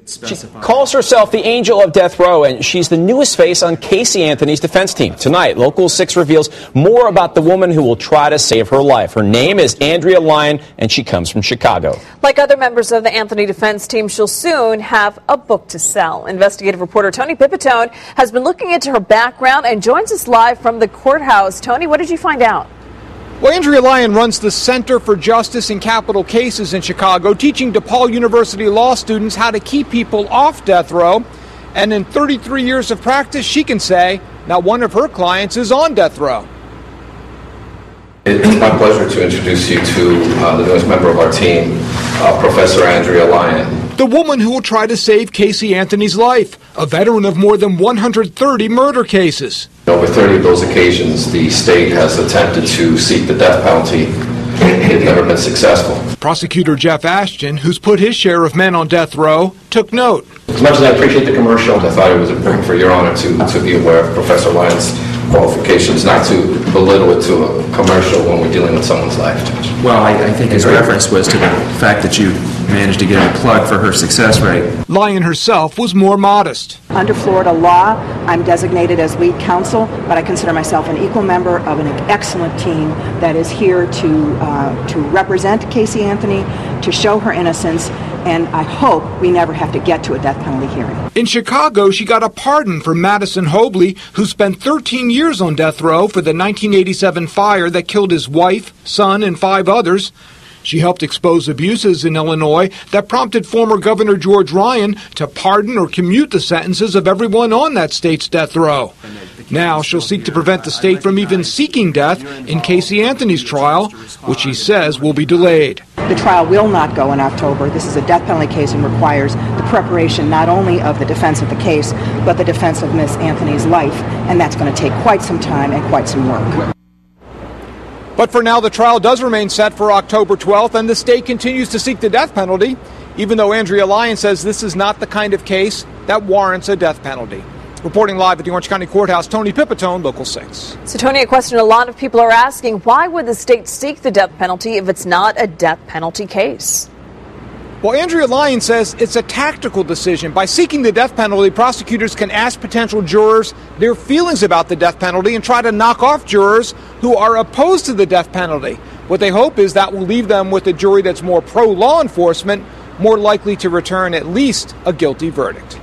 She calls herself the Angel of Death Row, and she's the newest face on Casey Anthony's defense team. Tonight, Local 6 reveals more about the woman who will try to save her life. Her name is Andrea Lyon, and she comes from Chicago. Like other members of the Anthony defense team, she'll soon have a book to sell. Investigative reporter Tony Pipitone has been looking into her background and joins us live from the courthouse. Tony, what did you find out? Well, Andrea Lyon runs the Center for Justice in Capital Cases in Chicago, teaching DePaul University law students how to keep people off death row. And in 33 years of practice, she can say not one of her clients is on death row. It's my pleasure to introduce you to the newest member of our team, Professor Andrea Lyon. The woman who will try to save Casey Anthony's life, a veteran of more than 130 murder cases. Over 30 of those occasions, the state has attempted to seek the death penalty. They've never been successful. Prosecutor Jeff Ashton, who's put his share of men on death row, took note. As much as I appreciate the commercial, I thought it was important for Your Honor to be aware of Professor Lyon's qualifications, not to belittle it to a commercial when we're dealing with someone's life, Judge. Well, I think his reference was to the fact that you managed to get a plug for her success rate. Lyon herself was more modest. Under Florida law, I'm designated as lead counsel, but I consider myself an equal member of an excellent team that is here to represent Casey Anthony, to show her innocence, and I hope we never have to get to a death penalty hearing. In Chicago, she got a pardon for Madison Hobley, who spent 13 years on death row for the 1987 fire that killed his wife, son, and 5 others. She helped expose abuses in Illinois that prompted former Governor George Ryan to pardon or commute the sentences of everyone on that state's death row. Now she'll seek to prevent the state from even seeking death in Casey Anthony's trial, which she says will be delayed. The trial will not go in October. This is a death penalty case and requires the preparation not only of the defense of the case, but the defense of Miss Anthony's life, and that's going to take quite some time and quite some work. But for now, the trial does remain set for October 12th, and the state continues to seek the death penalty, even though Andrea Lyon says this is not the kind of case that warrants a death penalty. Reporting live at the Orange County Courthouse, Tony Pipitone, Local 6. So, Tony, a question a lot of people are asking, why would the state seek the death penalty if it's not a death penalty case? Well, Andrea Lyon says it's a tactical decision. By seeking the death penalty, prosecutors can ask potential jurors their feelings about the death penalty and try to knock off jurors who are opposed to the death penalty. What they hope is that will leave them with a jury that's more pro-law enforcement, more likely to return at least a guilty verdict.